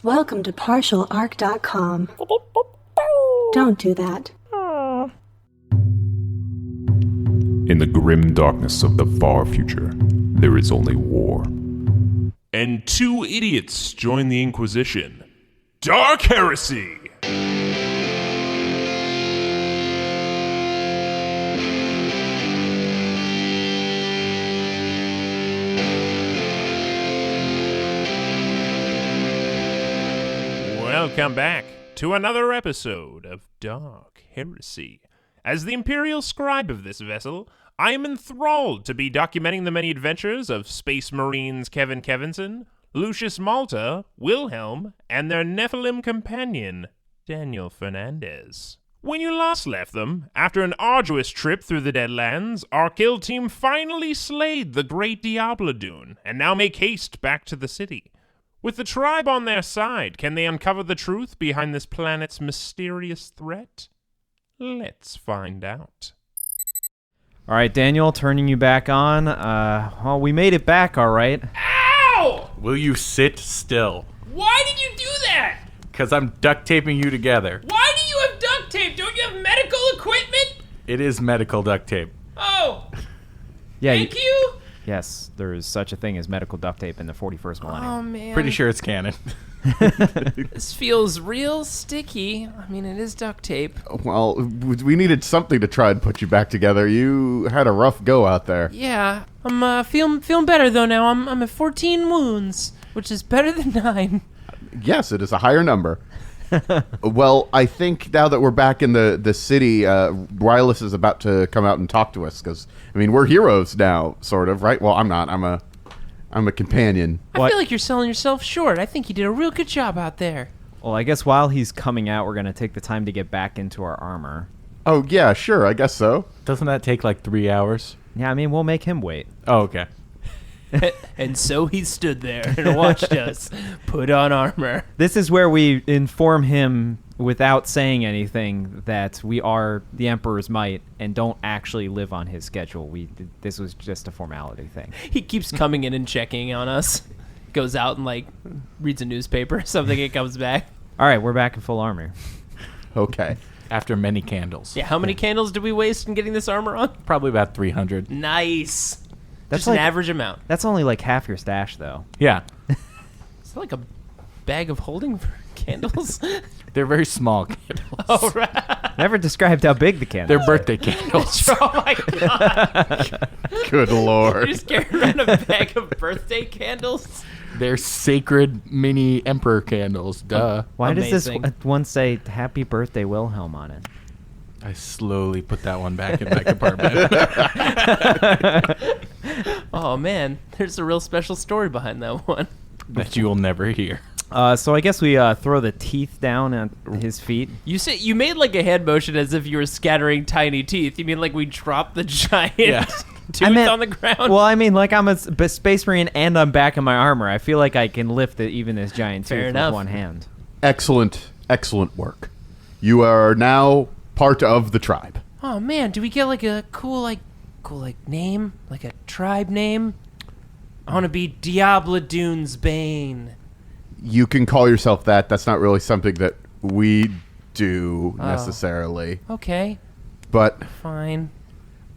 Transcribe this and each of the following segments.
Welcome to partialarc.com. Don't do that. In the grim darkness of the far future, there is only war. And two idiots join the Inquisition. Dark Heresy! Welcome back to another episode of Dark Heresy. As the Imperial Scribe of this vessel, I am enthralled to be documenting the many adventures of Space Marines Kevinson, Lucius Malta, Wilhelm, and their Nephelim companion, Daniel Fernandez. When you last left them, after an arduous trip through the Deadlands, our kill team finally slayed the great Diablo-Dune, and now make haste back to the city. With the tribe on their side, can they uncover the truth behind this planet's mysterious threat? Let's find out. All right, Daniel, turning you back on. Well, we made it back, all right. Ow! Will you sit still? Why did you do that? Because I'm duct taping you together. Why do you have duct tape? Don't you have medical equipment? It is medical duct tape. Oh. Yeah. Thank you? Yes, there is such a thing as medical duct tape in the 41st millennium. Oh, man. Pretty sure it's canon. This feels real sticky. I mean, it is duct tape. Well, we needed something to try and put you back together. You had a rough go out there. Yeah. I'm feeling better, though, now. I'm at 14 wounds, which is better than 9. Yes, it is a higher number. Well, I think now that we're back in the city, Rylus is about to come out and talk to us because, I mean, we're heroes now, sort of, right? Well, I'm not. I'm a companion. I feel like you're selling yourself short. I think you did a real good job out there. Well, I guess while he's coming out, we're going to take the time to get back into our armor. Oh, yeah, sure. I guess so. Doesn't that take like 3 hours? Yeah, I mean, we'll make him wait. Oh, okay. And so he stood there and watched us put on armor. This is where we inform him without saying anything that we are the Emperor's might and don't actually live on his schedule. This was just a formality thing. He keeps coming in and checking on us. Goes out and, like, reads a newspaper or something and comes back. All right, we're back in full armor. Okay. After many candles. Yeah, how many candles did we waste in getting this armor on? Probably about 300. Nice. That's Just like an average amount. That's only like half your stash, though. Yeah. Is that like a bag of holding for candles? They're very small candles. Oh, right. Never described how big the candles They're are. birthday candles. Oh, my God. Good Lord. You just carry around a bag of birthday candles? They're sacred mini emperor candles. Duh. Why does Amazing. this one say "Happy Birthday, Wilhelm" on it? I slowly put that one back in my compartment. Oh, man. There's a real special story behind that one. That you will never hear. So I guess we throw the teeth down at his feet. You made like a hand motion as if you were scattering tiny teeth. You mean like we dropped the giant tooth on the ground? Well, I mean, like I'm a space marine and I'm back in my armor. I feel like I can lift even this giant Fair tooth enough. with one hand. Excellent work. You are now part of the tribe. Oh man, do we get like a cool name? Like a tribe name? I want to be Diablo-Dune's Bane. You can call yourself that. That's not really something that we do necessarily. Okay, But fine.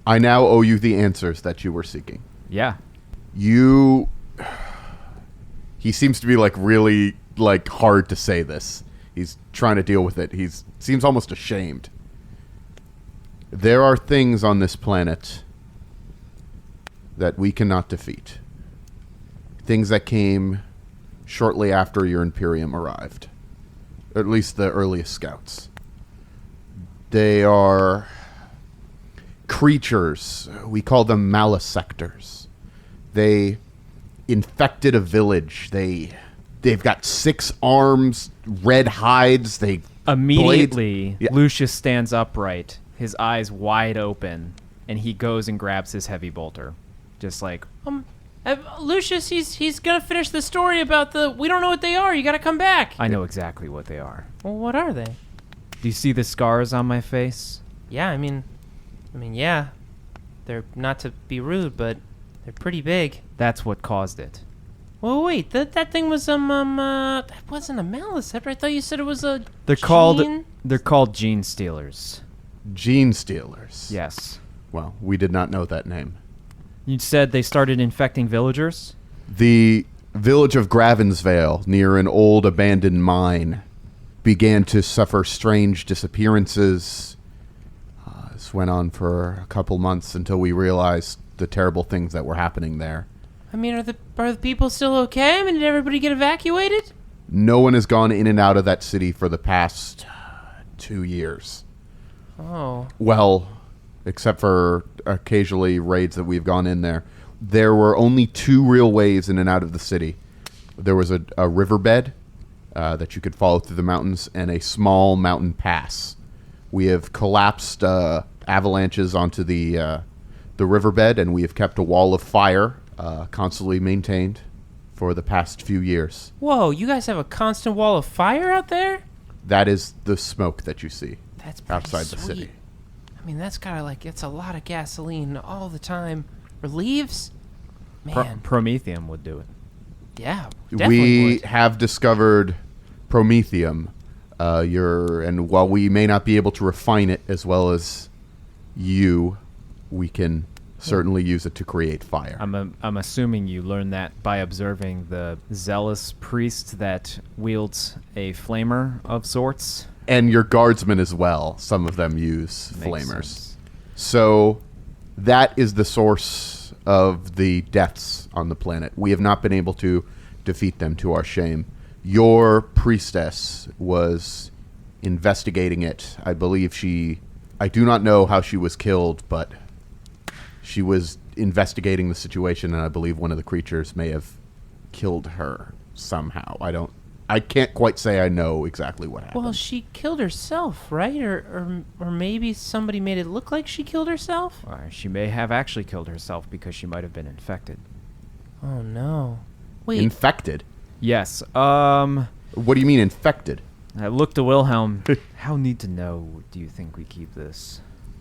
I now owe you the answers that you were seeking. Yeah. He seems to be like really like hard to say this. He's trying to deal with it. Seems almost ashamed. There are things on this planet that we cannot defeat. Things that came shortly after your Imperium arrived. At least the earliest scouts. They are creatures. We call them malissectors. They infected a village. They've got 6 arms, red hides. They Immediately, Yeah. Lucius stands upright, his eyes wide open, and he goes and grabs his heavy bolter. Just like, Lucius, he's gonna finish the story about we don't know what they are. You gotta come back. I know exactly what they are. Well, what are they? Do you see the scars on my face? Yeah, I mean, yeah. They're not to be rude, but they're pretty big. That's what caused it. Well, wait, that thing was that wasn't a Malicept. I thought you said it was a. They're called gene stealers. Gene stealers. Yes. Well, we did not know that name. You said they started infecting villagers? The village of Gravensvale, near an old abandoned mine, began to suffer strange disappearances. This went on for a couple months until we realized the terrible things that were happening there. I mean, are the people still okay? I mean, did everybody get evacuated? No one has gone in and out of that city for the past 2 years. Oh. Well, except for occasionally raids that we've gone in there. There were only 2 real ways in and out of the city. There was a riverbed that you could follow through the mountains and a small mountain pass. We have collapsed avalanches onto the riverbed, and we have kept a wall of fire constantly maintained for the past few years. Whoa, you guys have a constant wall of fire out there? That is the smoke that you see That's pretty outside sweet. the city. I mean, that's gotta it's a lot of gasoline all the time. Relieves? Man. Promethium would do it. Yeah, definitely We would. have discovered promethium. And while we may not be able to refine it as well as you, we can certainly use it to create fire. I'm assuming you learned that by observing the zealous priest that wields a flamer of sorts. And your guardsmen as well. Some of them use Makes flamers. sense. So that is the source of the deaths on the planet. We have not been able to defeat them, to our shame. Your priestess was investigating it. I believe I do not know how she was killed, but she was investigating the situation, and I believe one of the creatures may have killed her somehow. I can't quite say I know exactly what happened. Well, she killed herself, right? Or maybe somebody made it look like she killed herself? Or she may have actually killed herself because she might have been infected. Oh, no. Wait, Infected? Yes. What do you mean infected? I looked to Wilhelm. How need to know do you think we keep this?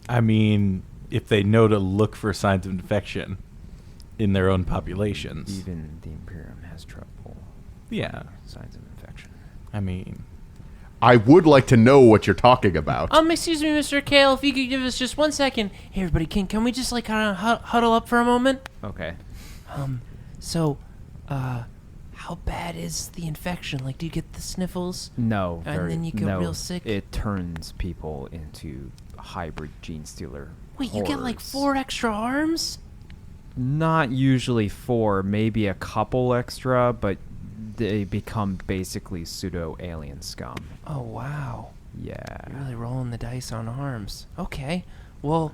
I mean, if they know to look for signs of infection in their own populations. Even the Imperium has trouble. Yeah. Signs of infection. I mean, I would like to know what you're talking about. excuse me, Mr. Kale, if you could give us just 1 second. Hey, everybody, can we just, kind of huddle up for a moment? Okay. So, how bad is the infection? Like, do you get the sniffles? No. And then you get real sick? It turns people into hybrid gene stealer. Wait, you get, like, horrors. 4 extra arms? Not usually 4, maybe a couple extra, but they become basically pseudo-alien scum. Oh, wow. Yeah. You're really rolling the dice on arms. Okay. Well,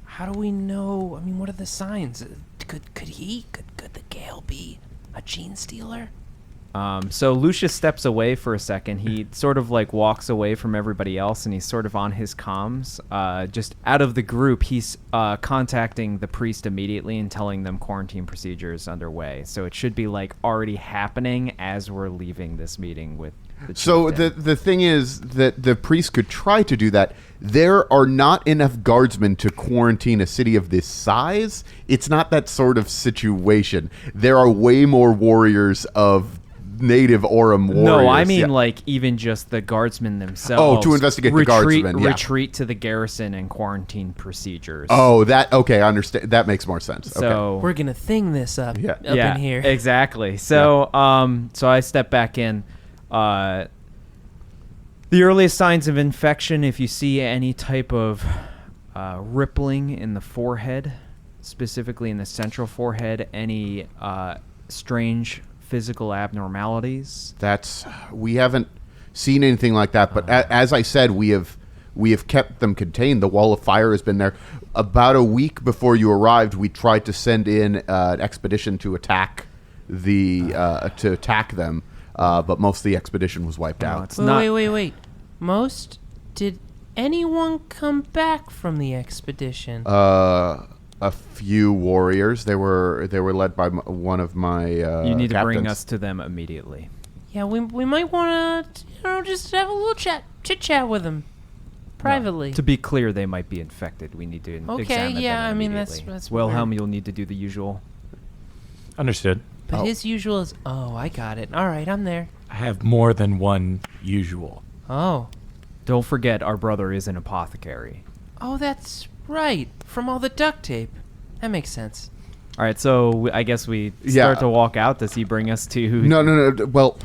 how do we know? I mean, what are the signs? Could the Gale be a gene stealer? So Lucius steps away for a second. He sort of like walks away from everybody else, and he's sort of on his comms. Just out of the group, he's contacting the priest immediately and telling them quarantine procedures underway. So it should be like already happening as we're leaving this meeting with the So chieftain. the thing is that the priest could try to do that. There are not enough guardsmen to quarantine a city of this size. It's not that sort of situation. There are way more warriors of native Aurum warriors. No, I mean Yeah. like even just the guardsmen themselves. Oh, to investigate the guardsmen, yeah. Retreat to the garrison and quarantine procedures. Oh, that okay. I understand. That makes more sense. Okay. So We're gonna thing this up Yeah. in here. Exactly. So so I step back in. The earliest signs of infection, if you see any type of rippling in the forehead, specifically in the central forehead, any strange physical abnormalities. We haven't seen anything like that. But as I said, we have kept them contained. The wall of fire has been there. About a week before you arrived, we tried to send in an expedition to attack them. But most of the expedition was wiped out. It's not. Wait. Did anyone come back from the expedition? A few warriors. They were led by one of my You need to bring captains. us to them immediately. Yeah, we might want to, just have a little chit chat with them privately. To be clear, they might be infected. We need to Okay, examine yeah, them I mean, immediately. that's Wilhelm, weird. you'll need to do the usual. understood. But his usual is... Oh, I got it. All right, I'm there. I have more than one usual. Oh. Don't forget, our brother is an apothecary. Oh, that's right. From all the duct tape. That makes sense. All right, so I guess we start to walk out. Does he bring us to... No. Well,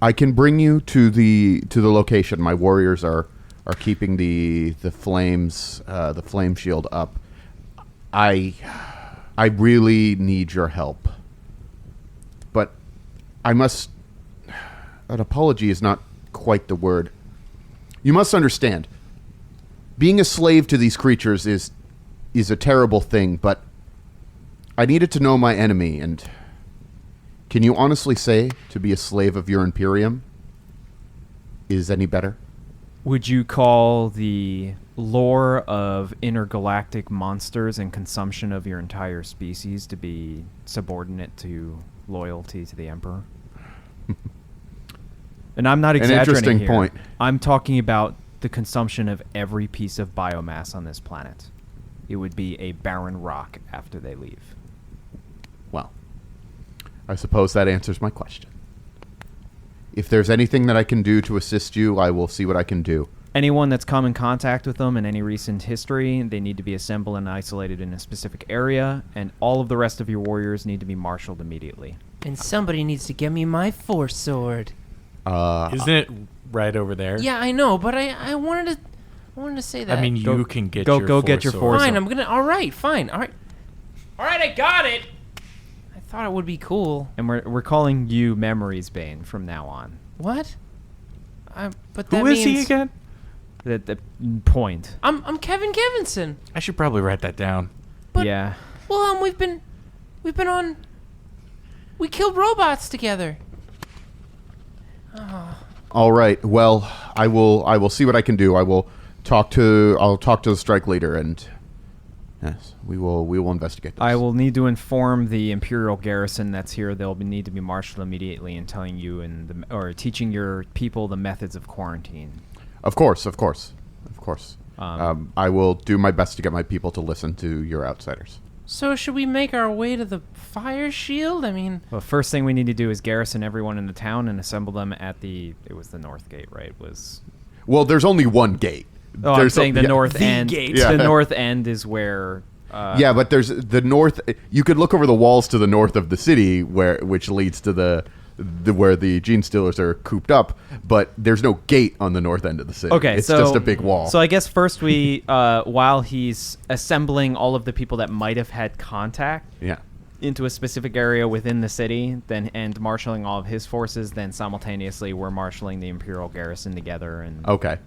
I can bring you to the location. My warriors are keeping the flames, the flame shield up. I really need your help. But I must... An apology is not quite the word. You must understand, being a slave to these creatures is a terrible thing, but I needed to know my enemy, and can you honestly say to be a slave of your Imperium is any better? Would you call the lore of intergalactic monsters and consumption of your entire species to be subordinate to loyalty to the Emperor? And I'm not exaggerating interesting here. point. I'm talking about the consumption of every piece of biomass on this planet. It would be a barren rock after they leave. Well, I suppose that answers my question. If there's anything that I can do to assist you, I will see what I can do. Anyone that's come in contact with them in any recent history, they need to be assembled and isolated in a specific area, and all of the rest of your warriors need to be marshaled immediately. And somebody needs to get me my force sword. Isn't it right over there? Yeah, I know, but I wanted to say that. I mean, you can get go your get your force. Fine, I'm gonna... All right, fine. All right, I got it. I thought it would be cool. And we're calling you Memories Bane from now on. What? But that Who is means... he again? The point. I'm Kevin Kevinson. I should probably write that down. But, yeah. Wilhelm, we've been on... We killed robots together. All right. Well, I will see what I can do. I'll talk to the strike leader, and yes, we will investigate this. I will need to inform the Imperial garrison that's here. They'll need to be marshaled immediately and telling you or teaching your people the methods of quarantine. Of course. I will do my best to get my people to listen to your outsiders. So should we make our way to the fire shield? I mean... Well, first thing we need to do is garrison everyone in the town and assemble them at it was the north gate, right? Well, there's only one gate. I'm saying the north end. gate. Yeah. The north end is where... yeah, but there's the north... You could look over the walls to the north of the city, which leads to where the gene stealers are cooped up, but there's no gate on the north end of the city. Okay, it's so, just a big wall. So I guess first we, while he's assembling all of the people that might have had contact into a specific area within the city, and marshaling all of his forces, then simultaneously we're marshaling the Imperial garrison together, and okay.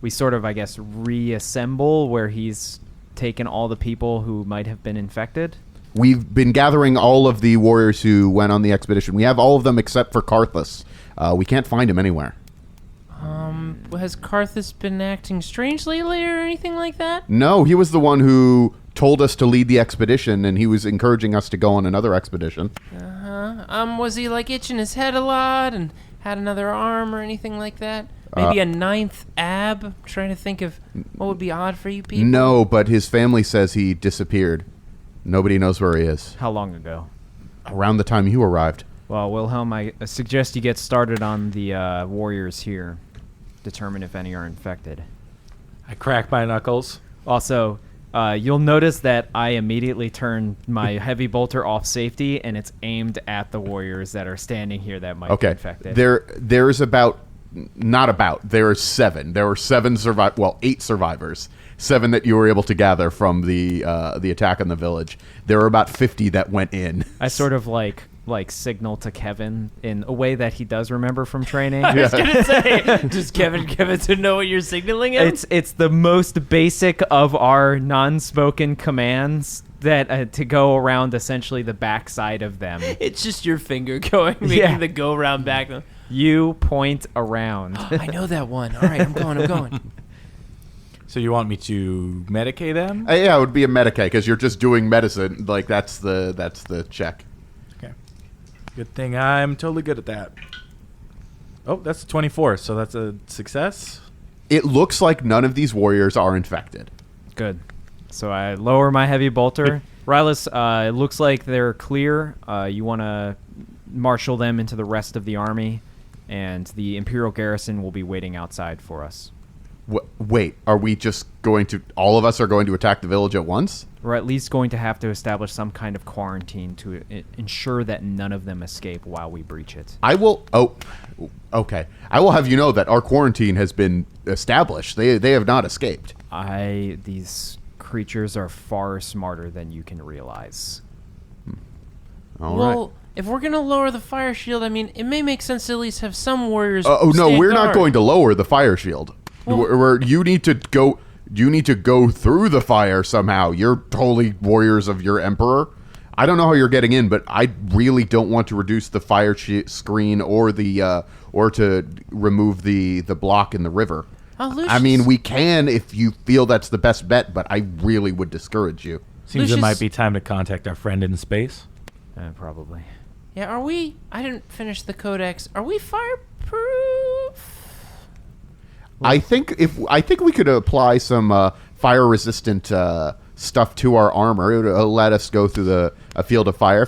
We sort of, I guess, reassemble where he's taken all the people who might have been infected. We've been gathering all of the warriors who went on the expedition. We have all of them except for Karthus. We can't find him anywhere. Has Karthus been acting strange lately or anything like that? No, he was the one who told us to lead the expedition, and he was encouraging us to go on another expedition. Was he like itching his head a lot and had another arm or anything like that? Maybe a ninth ab? I'm trying to think of what would be odd for you people. No, but his family says he disappeared. Nobody knows where he is. How long ago? Around the time you arrived. Well, Wilhelm, I suggest you get started on the warriors here. Determine if any are infected. I crack my knuckles. Also, you'll notice that I immediately turn my heavy bolter off safety, and it's aimed at the warriors that are standing here that might be infected. There are 7. There were 8 survivors. 7 that you were able to gather from the attack on the village. There were about 50 that went in. I sort of like signal to Kevin in a way that he does remember from training. I was gonna say, does Kevinson know what you're signaling him? It's the most basic of our non-spoken commands that to go around essentially the backside of them. It's just your finger making the go round back. You point around. I know that one. All right, I'm going. So you want me to medicate them? Yeah, it would be a medicate because you're just doing medicine. Like that's the check. Okay. Good thing I'm totally good at that. Oh, that's 24, so that's a success. It looks like none of these warriors are infected. Good. So I lower my heavy bolter. Rylus, it looks like they're clear. You want to marshal them into the rest of the army, and the Imperial garrison will be waiting outside for us. Wait, are we just going to... All of us are going to attack the village at once? We're at least going to have to establish some kind of quarantine to ensure that none of them escape while we breach it. I will... Oh, okay. I will have you know that our quarantine has been established. They have not escaped. These creatures are far smarter than you can realize. All right. Well, if we're going to lower the fire shield, I mean, it may make sense to at least have some warriors Oh, no, stand we're not guard. going to lower the fire shield. You need to go through the fire somehow. You're holy warriors of your emperor. I don't know how you're getting in, but I really don't want to reduce the fire screen or to remove the block in the river. Oh, Lucius. I mean, we can if you feel that's the best bet, but I really would discourage you. Seems Lucius- it might be time to contact our friend in space. Probably. Yeah, are we... I didn't finish the codex. Are we fireproof? I think we could apply some fire-resistant stuff to our armor. It would let us go through a field of fire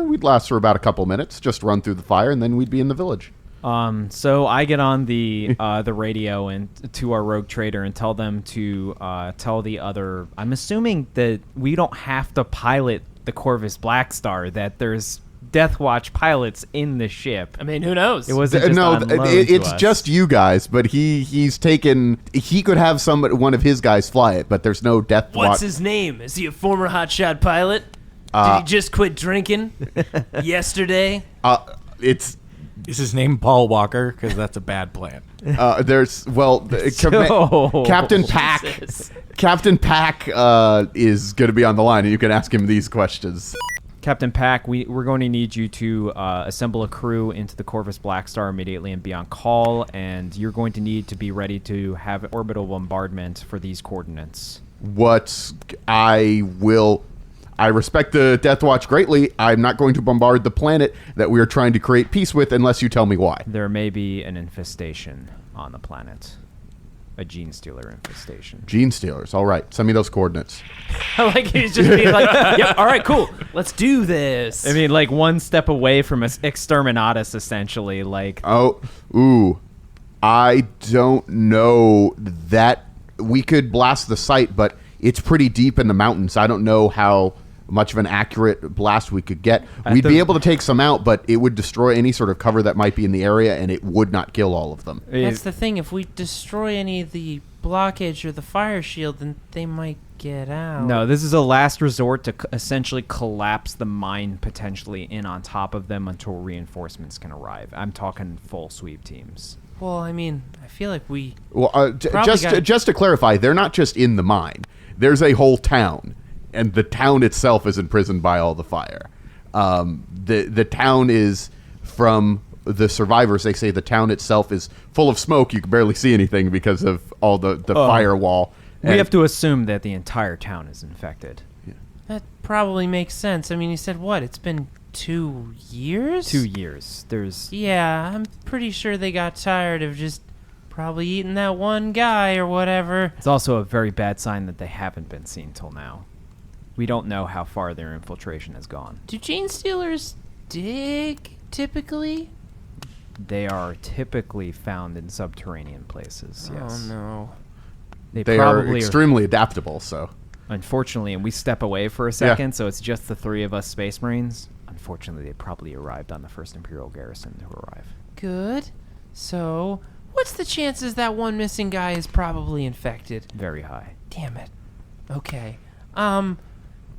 we'd last for about a couple minutes. Just run through the fire, and then we'd be in the village. So I get on the radio and to our rogue trader and tell them to tell the other. I'm assuming that we don't have to pilot the Corvus Blackstar. That there's Death Watch pilots in the ship. I mean, who knows? It wasn't just on loan to it's us. just you guys. But he's taken. He could have one of his guys fly it, but there's no Death Watch. What's his name? Is he a former hotshot pilot? Did he just quit drinking yesterday? It's. Is his name Paul Walker? Because that's a bad plan. There's Captain Pack. Jesus. Captain Pack is going to be on the line, and you can ask him these questions. Captain Pack, we're going to need you to assemble a crew into the Corvus Blackstar immediately and be on call, and you're going to need to be ready to have orbital bombardment for these coordinates. I respect the Death Watch greatly. I'm not going to bombard the planet that we are trying to create peace with unless you tell me why. There may be an infestation on the planet. A gene stealer infestation. Gene stealers. All right. Send me those coordinates. I like he's just being like, yep, all right, cool. Let's do this. I mean, like one step away from exterminatus, essentially. Like, I don't know that we could blast the site, but it's pretty deep in the mountains. I don't know how much of an accurate blast we could get. We'd be able to take some out, but it would destroy any sort of cover that might be in the area, and it would not kill all of them. That's the thing. If we destroy any of the blockage or the fire shield, then they might get out. No, this is a last resort to essentially collapse the mine potentially in on top of them until reinforcements can arrive. I'm talking full sweep teams. Well, I mean, I feel like we... Well, just to clarify, they're not just in the mine. There's a whole town, and the town itself is imprisoned by all the fire. The town is, from the survivors, they say the town itself is full of smoke. You can barely see anything because of all the firewall. We have to assume that the entire town is infected. That probably makes sense. I mean, you said what? It's been 2 years? 2 years. Yeah, I'm pretty sure they got tired of just probably eating that one guy or whatever. It's also a very bad sign that they haven't been seen till now. We don't know how far their infiltration has gone. Do gene stealers dig, typically? They are typically found in subterranean places, yes. Oh, no. They are extremely adaptable, so... Unfortunately, and we step away for a second, so it's just the three of us Space Marines. Unfortunately, they probably arrived on the first Imperial garrison to arrive. Good. So, what's the chances that one missing guy is probably infected? Very high. Damn it. Okay.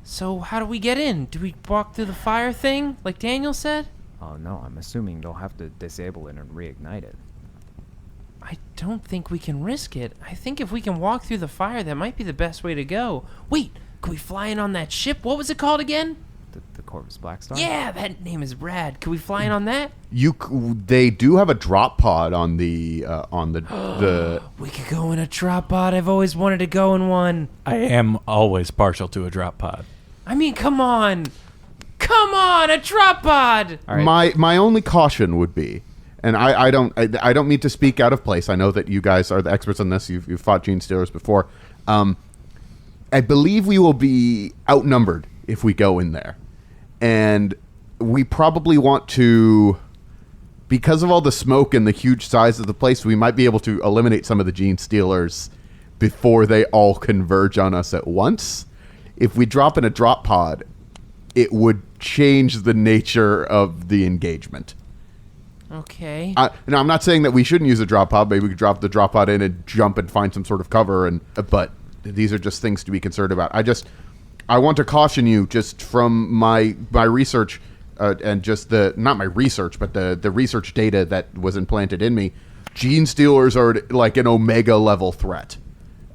So how do we get in? Do we walk through the fire thing, like Daniel said? Oh, no, I'm assuming they'll have to disable it and reignite it. I don't think we can risk it. I think if we can walk through the fire, that might be the best way to go. Wait, could we fly in on that ship? What was it called again? The Corvus Blackstar? Yeah, that name is rad. Could we fly in on that? They do have a drop pod on the We could go in a drop pod. I've always wanted to go in one. I am always partial to a drop pod. I mean, come on. Come on, a drop pod. All right. My only caution would be, and I don't mean to speak out of place. I know that you guys are the experts on this. You've fought gene stealers before. I believe we will be outnumbered if we go in there. And we probably want to, because of all the smoke and the huge size of the place, we might be able to eliminate some of the gene stealers before they all converge on us at once. If we drop in a drop pod, it would change the nature of the engagement. Okay. Now, I'm not saying that we shouldn't use a drop pod. Maybe we could drop the drop pod in and jump and find some sort of cover. But these are just things to be concerned about. I want to caution you, just from my research, and just not my research, but the research data that was implanted in me. Gene stealers are like an omega level threat.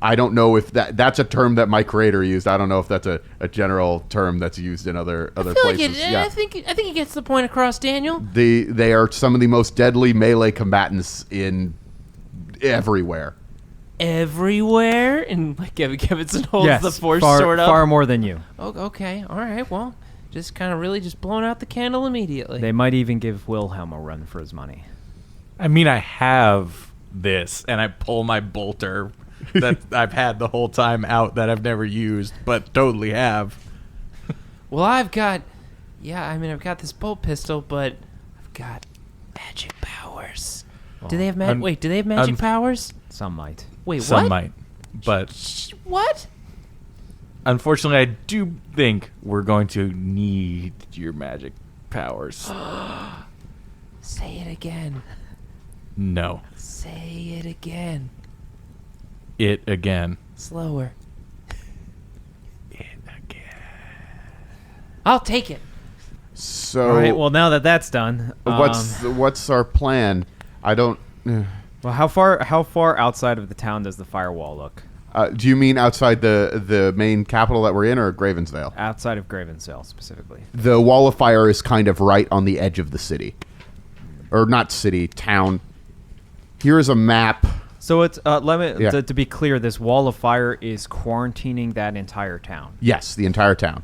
I don't know if that's a term that my creator used. I don't know if that's a general term that's used in other places. I think it gets the point across, Daniel. They are some of the most deadly melee combatants in everywhere. Everywhere? And like Kevinson holds the force far, sword up. far more than you. Oh, okay. All right. Well, just kind of really just blowing out the candle immediately. They might even give Wilhelm a run for his money. I mean, I have this, and I pull my bolter that I've had the whole time out that I've never used, but totally have. Well, I've got this bolt pistol, but I've got magic powers. Do they have do they have magic powers? Some might. Wait, Some what? might, but What? unfortunately, I do think we're going to need your magic powers. Say it again. No. Say it again. It again. Slower. It again. I'll take it. So, All right. Well, now that that's done, what's our plan? I don't. well, how far outside of the town does the firewall look? Do you mean outside the main capital that we're in, or Gravensdale? Outside of Gravensdale, specifically. The wall of fire is kind of right on the edge of the city, or not city, town. Here is a map. So it's to be clear, this wall of fire is quarantining that entire town. Yes, the entire town,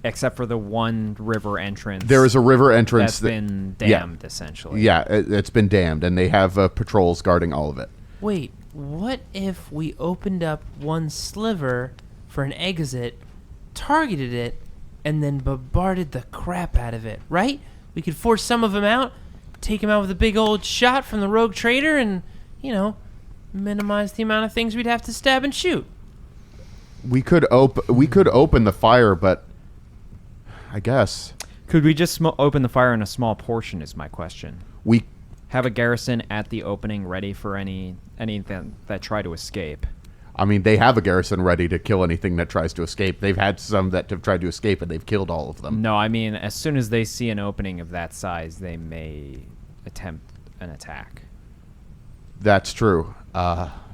except for the one river entrance. There is a river entrance that's been dammed, essentially. Yeah, it's been dammed, and they have patrols guarding all of it. Wait, what if we opened up one sliver for an exit, targeted it, and then bombarded the crap out of it, right? We could force some of them out, take them out with a big old shot from the rogue trader, and, minimize the amount of things we'd have to stab and shoot. We could open the fire, but I guess Could we just open the fire in a small portion is my question. we Have a garrison at the opening ready for anything that try to escape. I mean, they have a garrison ready to kill anything that tries to escape. They've had some that have tried to escape, and they've killed all of them. No, I mean, as soon as they see an opening of that size, they may attempt an attack. That's true.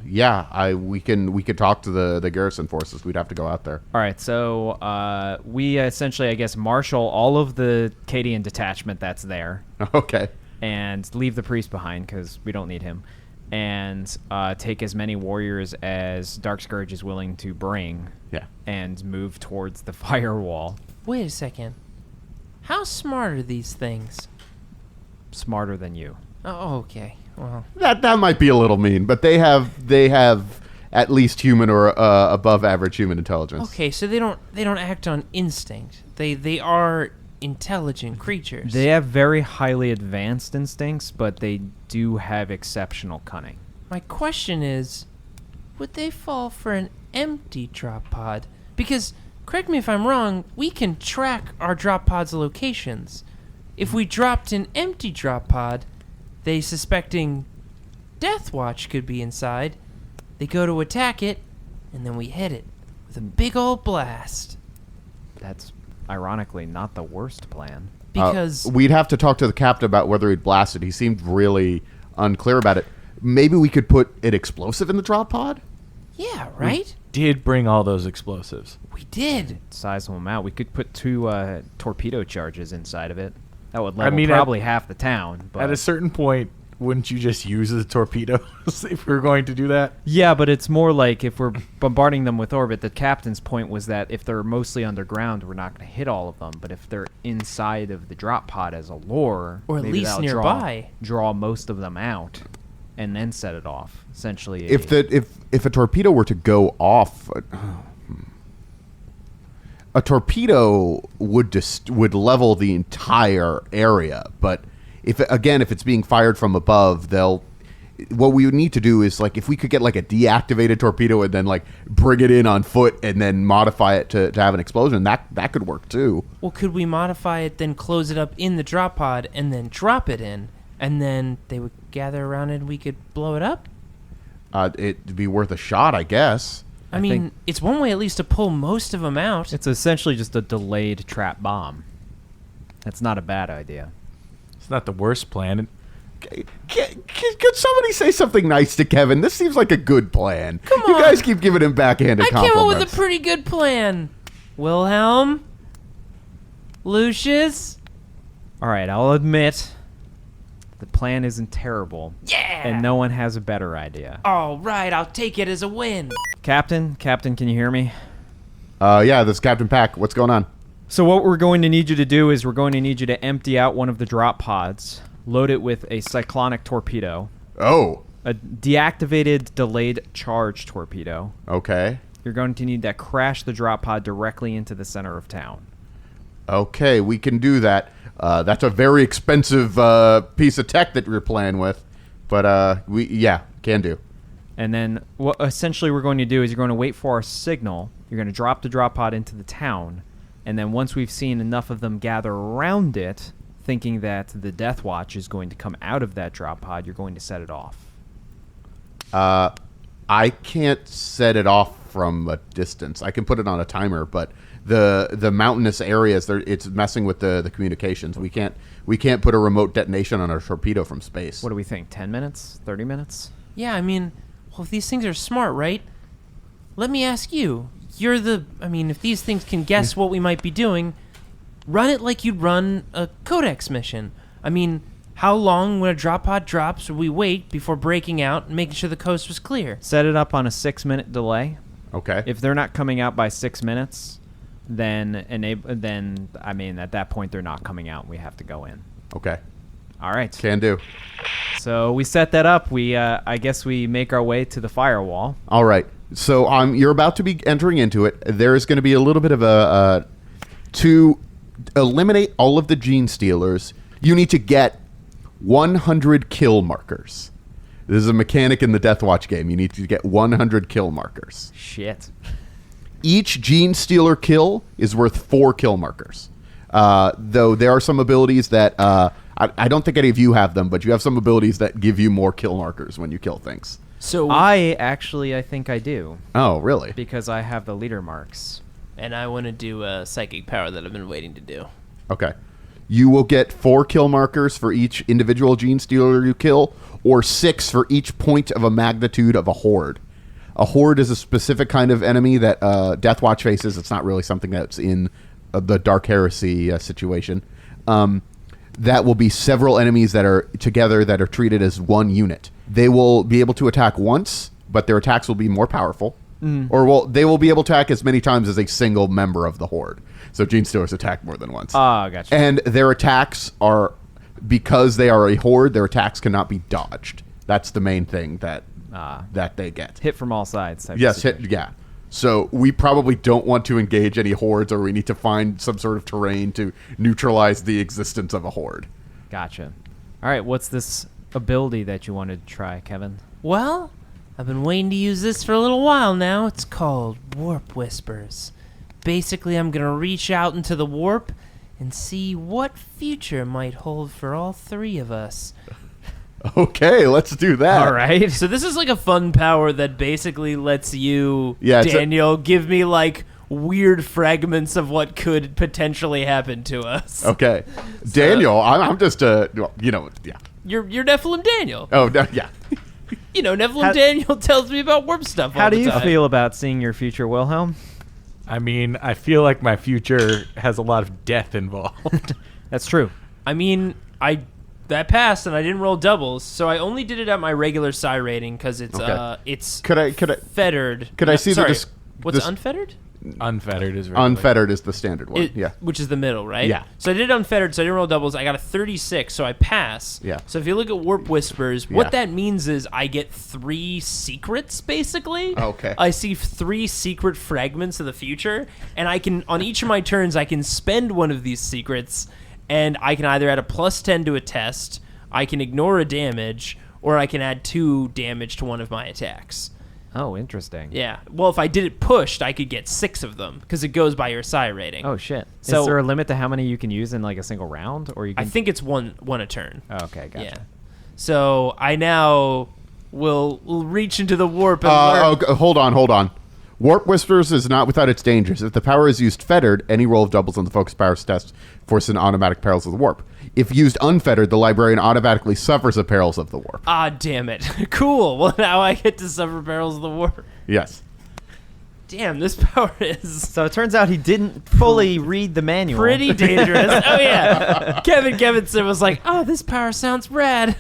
We could talk to the garrison forces. We'd have to go out there. All right, so we essentially, I guess, marshal all of the Cadian detachment that's there. Okay. And leave the priest behind because we don't need him. And take as many warriors as Dark Scourge is willing to bring. Yeah. And move towards the firewall. Wait a second. How smart are these things? Smarter than you. Oh, okay. Well, That might be a little mean, but they have at least human or above average human intelligence. okay, so they don't act on instinct. They are intelligent creatures. They have very highly advanced instincts, but they do have exceptional cunning. My question is, would they fall for an empty drop pod? Because, correct me if I'm wrong, we can track our drop pod's locations. If we dropped an empty drop pod, they suspecting Death Watch could be inside. They go to attack it, and then we hit it with a big old blast. That's ironically not the worst plan. Because we'd have to talk to the captain about whether he'd blasted. He seemed really unclear about it. Maybe we could put an explosive in the drop pod? yeah, right? Did bring all those explosives. We did. Size them out. We could put 2 torpedo charges inside of it. That would level mean, probably half the town. But At a certain point, wouldn't you just use the torpedoes if we're going to do that? yeah, but it's more like if we're bombarding them with orbit, the captain's point was that if they're mostly underground, we're not going to hit all of them. But if they're inside of the drop pod as a lure, Or at maybe least that'll nearby. draw most of them out, and then set it off. Essentially, If a torpedo were to go off, a torpedo would level the entire area, but if it's being fired from above, what we would need to do is, like, if we could get like a deactivated torpedo and then like bring it in on foot and then modify it to have an explosion, that could work too. Well, could we modify it, then close it up in the drop pod and then drop it in, and then they would gather around it and we could blow it up? It'd be worth a shot, I guess. I mean, it's one way at least to pull most of them out. It's essentially just a delayed trap bomb. That's not a bad idea. It's not the worst plan. Could somebody say something nice to Kevin? This seems like a good plan. Come You on. guys keep giving him backhanded I compliments. came up with a pretty good plan. Wilhelm? Lucius? All right, I'll admit the plan isn't terrible. Yeah! And no one has a better idea. All right, I'll take it as a win. Captain, can you hear me? Yeah, this is Captain Pack. What's going on? So what we're going to need you to do is we're going to need you to empty out one of the drop pods, load it with a cyclonic torpedo, Oh, a deactivated delayed charge torpedo. okay. You're going to need to crash the drop pod directly into the center of town. Okay, we can do that. That's a very expensive piece of tech that we're playing with, but can do. And then what essentially we're going to do is you're going to wait for our signal. You're going to drop the drop pod into the town, and then once we've seen enough of them gather around it, thinking that the Death Watch is going to come out of that drop pod, you're going to set it off. I can't set it off from a distance. I can put it on a timer, but the mountainous areas, it's messing with the communications. We can't put a remote detonation on a torpedo from space. What do we think? 10 minutes? 30 minutes? Yeah, I mean, well, if these things are smart, right? Let me ask you. If these things can guess what we might be doing, run it like you'd run a Codex mission. I mean, how long when a drop pod drops would we wait before breaking out and making sure the coast was clear? Set it up on a 6-minute delay. Okay. If they're not coming out by 6 minutes, then at that point they're not coming out. We have to go in. Okay. All right. Can do. So we set that up. I guess we make our way to the firewall. All right. So you're about to be entering into it. There is going to be a little bit of to eliminate all of the gene stealers, you need to get 100 kill markers. This is a mechanic in the Death Watch game. You need to get 100 kill markers. Shit. Each gene stealer kill is worth 4 kill markers. Though there are some abilities that I don't think any of you have them, but you have some abilities that give you more kill markers when you kill things. So I think I do. Oh, really? Because I have the leader marks. And I want to do a psychic power that I've been waiting to do. Okay. You will get 4 kill markers for each individual gene stealer you kill, or 6 for each point of a magnitude of a horde. A horde is a specific kind of enemy that Death Watch faces. It's not really something that's in the Dark Heresy situation. That will be several enemies that are together that are treated as one unit. They will be able to attack once, but their attacks will be more powerful. Or they will be able to attack as many times as a single member of the horde. So Gene Stealers attack more than once. Gotcha. And their attacks are, because they are a horde, their attacks cannot be dodged. That's the main thing that they get. Hit from all sides. Yes, yeah. So we probably don't want to engage any hordes, or we need to find some sort of terrain to neutralize the existence of a horde. Gotcha. All right, what's this ability that you wanted to try, Kevin? Well, I've been waiting to use this for a little while now. It's called Warp Whispers. Basically, I'm going to reach out into the warp and see what future might hold for all 3 of us. Okay, let's do that. All right. So this is like a fun power that basically lets you, Yeah, Daniel, give me like weird fragments of what could potentially happen to us. Okay. Daniel, I'm just yeah. You're Nephilim Daniel. Oh, yeah. You know, Nephilim Daniel tells me about warp stuff all How do the you time. feel about seeing your future, Wilhelm? I mean, I feel like my future has a lot of death involved. That's true. I mean, that passed and I didn't roll doubles, so I only did it at my regular psi rating because it's Okay. it's Could I fettered. Could I see Sorry, the what's unfettered? Unfettered is regular. Unfettered is the standard one. Yeah. Which is the middle, right? Yeah. So I did unfettered, so I didn't roll doubles. I got a 36, so I pass. Yeah. So if you look at Warp Whispers, Yeah. what that means is I get 3 secrets, basically. Okay. I see 3 secret fragments of the future, and I can, on each of my turns, I can spend one of these secrets, and I can either add a +10 to a test, I can ignore a damage, or I can add 2 damage to one of my attacks. Oh, interesting. Yeah. Well, if I did it pushed, I could get 6 of them because it goes by your psi rating. Oh shit. So- Is there a limit to how many you can use in like a single round, or you can? I think it's one a turn. Oh, okay, gotcha. Yeah. So I now will reach into the warp and learn. Okay, hold on. Warp Whispers is not without its dangers. If the power is used fettered, any roll of doubles on the focus powers test forces an automatic perils of the warp. If used unfettered, the librarian automatically suffers the perils of the warp. Ah, damn it. Cool. Well, now I get to suffer perils of the warp. Yes. Damn, this power is So it turns out he didn't fully read the manual. pretty dangerous. Oh, yeah. Kevinson was like, oh, this power sounds rad.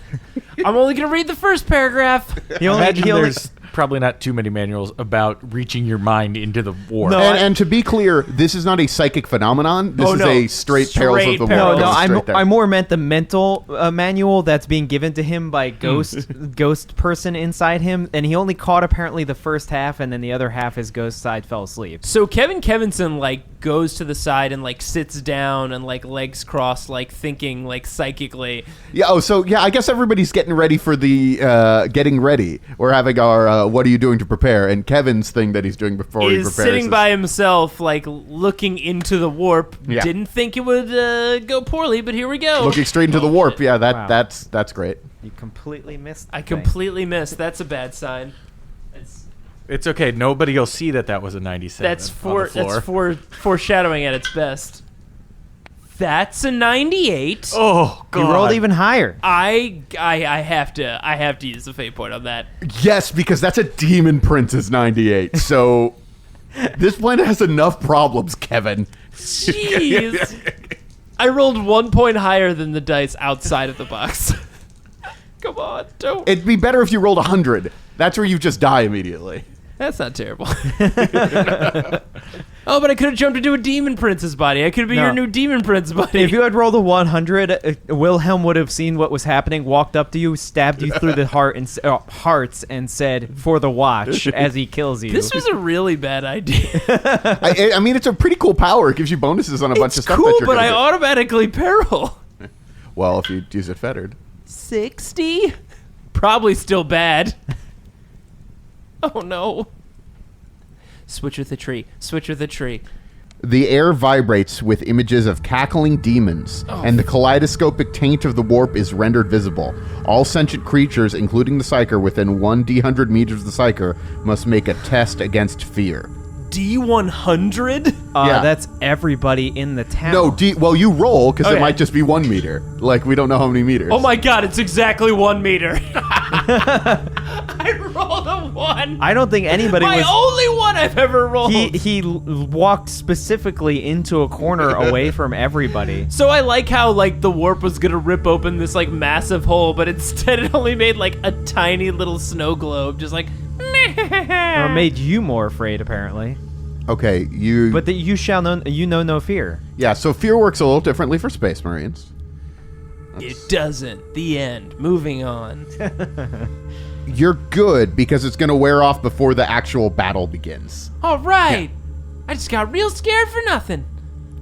I'm only going to read the first paragraph. He only, Imagine he only- there's probably not too many manuals about reaching your mind into the warp. No, And to be clear, this is not a psychic phenomenon. This Oh, is no. a straight perils of the Straight warp. No, perils. Straight there. I more meant the mental manual that's being given to him by ghost person inside him, and he only caught apparently the first half, and then the other half his ghost side fell asleep. So Kevinson, like, goes to the side and, like, sits down and, like, legs crossed, like, thinking, like, psychically. Yeah. Oh, so yeah. I guess everybody's getting ready for the getting ready. We're having our what are you doing to prepare? And Kevin's thing that he's doing before he Is prepares sitting by himself, like, looking into the warp. Yeah. Didn't think it would go poorly, but here we go. looking straight into the warp. Yeah. Wow. That's great. You completely missed. I the thing. completely missed. That's a bad sign. It's okay. Nobody will see that was a 97. That's on the floor. foreshadowing at its best. That's a 98. Oh god. You rolled even higher. I have to use the fate point on that. Yes, because that's a Demon Prince's 98. So this planet has enough problems, Kevin. Jeez. I rolled 1 point higher than the dice outside of the box. Come on, don't. It'd be better if you rolled 100. That's where you just die immediately. That's not terrible. Oh, but I could have jumped into a Demon Prince's body. I could be No. your new Demon Prince buddy. If you had rolled a 100, Wilhelm would have seen what was happening, walked up to you, stabbed you through the hearts, and said, "For the watch," as he kills you. This was a really bad idea. I mean, it's a pretty cool power. It gives you bonuses on a bunch It's of stuff. cool, that you're but gonna I do. automatically peril. Well, if you use it fettered. 60? Probably still bad. Oh no. Switch with the tree. Switch with the tree. The air vibrates with images of cackling demons, and the kaleidoscopic taint of the warp is rendered visible. All sentient creatures, including the Psyker, within 1d100 meters of the Psyker, must make a test against fear. D100? Yeah. That's everybody in the town. No, well, you roll, because it Okay. might just be 1 meter. Like, we don't know how many meters. Oh my god, it's exactly 1 meter. I rolled a 1. I don't think anybody My was. only one I've ever rolled. He walked specifically into a corner away from everybody. So I like how, like, the warp was gonna rip open this, like, massive hole, but instead it only made, like, a tiny little snow globe, just like... Or made you more afraid, apparently. Okay, you... But you shall know. You know no fear. Yeah, so fear works a little differently for Space Marines. It doesn't. The end. Moving on. You're good, because it's going to wear off before the actual battle begins. All right. I just got real scared for nothing.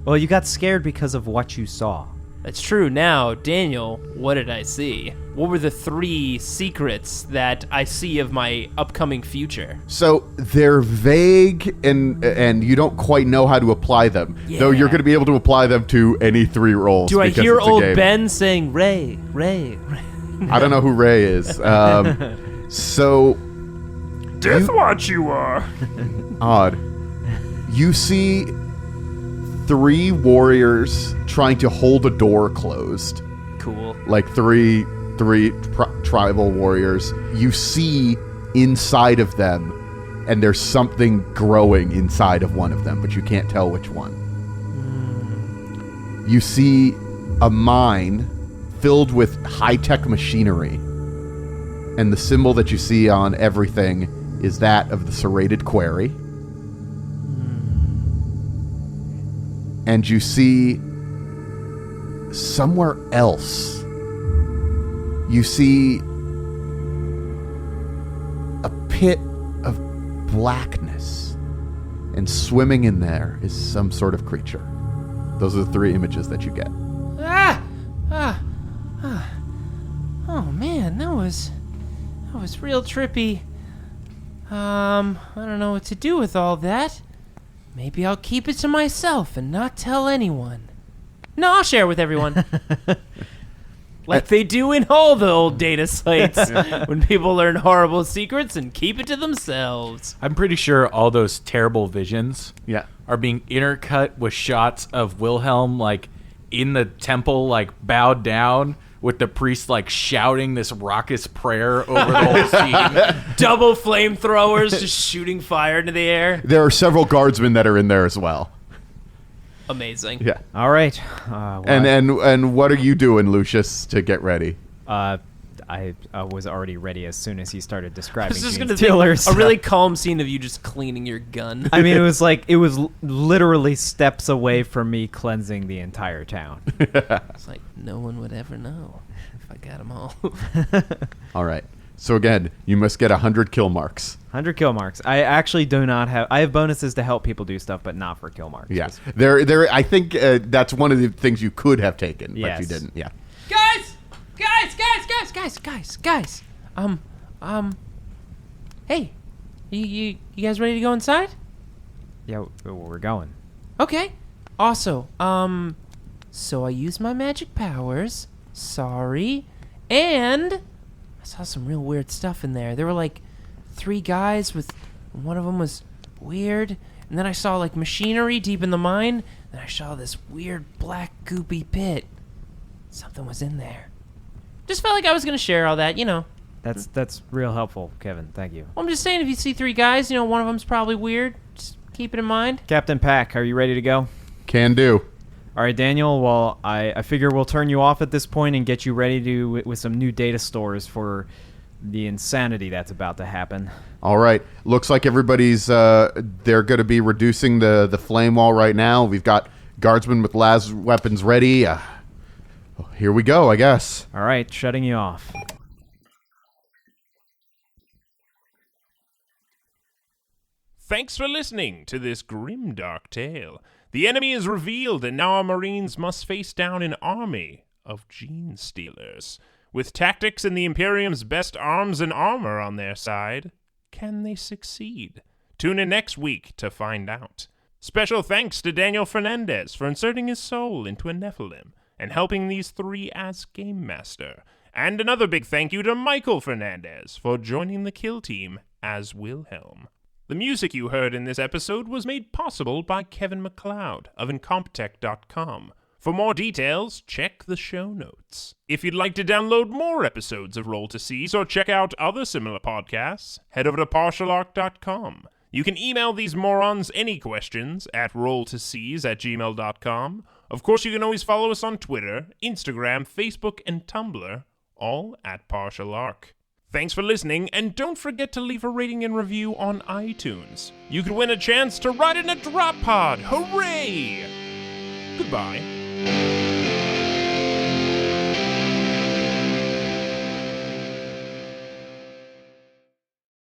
Well, you got scared because of what you saw. That's true. Now, Daniel, what did I see? What were the 3 secrets that I see of my upcoming future? So they're vague, and you don't quite know how to apply them. Though you're going to be able to apply them to any 3 rolls. Do I because hear it's a old game. Ben saying, Ray, Ray, Ray? I don't know who Ray is. So Deathwatch you are. odd. You see 3 warriors trying to hold a door closed. Cool. Like three tribal warriors. You see inside of them, and there's something growing inside of one of them, but you can't tell which one. You see a mine filled with high-tech machinery, and the symbol that you see on everything is that of the serrated quarry. and you see somewhere else. You see a pit of blackness, and swimming in there is some sort of creature. Those are the 3 images that you get. Oh man, that was real trippy. I don't know what to do with all that. Maybe I'll keep it to myself and not tell anyone. No, I'll share with everyone. Like they do in all the old data sites when people learn horrible secrets and keep it to themselves. I'm pretty sure all those terrible visions Yeah. are being intercut with shots of Wilhelm, like, in the temple, like, bowed down, with the priest, like, shouting this raucous prayer over the whole scene. Double flamethrowers just shooting fire into the air. There are several guardsmen that are in there as well. Amazing. Yeah. All right. And what are you doing, Lucius, to get ready? I was already ready as soon as he started describing I was just Gene's gonna dealers. think a really calm scene of you just cleaning your gun. I mean, it was literally steps away from me cleansing the entire town. It's like no one would ever know if I got them all. All right. So again, you must get 100 kill marks. 100 kill marks. I actually do not have. I have bonuses to help people do stuff, but not for kill marks. Yeah. There. I think that's one of the things you could have taken, Yes. but you didn't. Yeah. Guys! Hey, you guys ready to go inside? Yeah, we're going. Okay. Also, so I used my magic powers. Sorry. And I saw some real weird stuff in there. There were like 3 guys with, one of them was weird. And then I saw like machinery deep in the mine. And I saw this weird black goopy pit. Something was in there. Just felt like I was going to share all that, you know. That's real helpful, Kevin. Thank you. I'm just saying, if you see 3 guys, you know, one of them's probably weird. Just keep it in mind. Captain Pack, are you ready to go? Can do. All right, Daniel. Well, I figure we'll turn you off at this point and get you ready to with some new data stores for the insanity that's about to happen. All right. Looks like everybody's they're going to be reducing the flame wall right now. We've got guardsmen with las weapons ready. Here we go, I guess. All right, shutting you off. Thanks for listening to this grimdark tale. The enemy is revealed, and now our Marines must face down an army of gene stealers. With tactics and the Imperium's best arms and armor on their side, can they succeed? Tune in next week to find out. Special thanks to Daniel Fernandez for inserting his soul into a Nephilim and helping these 3 as Game Master. And another big thank you to Michael Fernandez for joining the kill team as Wilhelm. The music you heard in this episode was made possible by Kevin MacLeod of Incompetech.com. For more details, check the show notes. If you'd like to download more episodes of Roll to Seize or check out other similar podcasts, head over to partialarc.com. You can email these morons any questions at rolltoseize@gmail.com. Of course, you can always follow us on Twitter, Instagram, Facebook, and Tumblr, all at Partial Arc. Thanks for listening, and don't forget to leave a rating and review on iTunes. You could win a chance to ride in a drop pod. Hooray! Goodbye.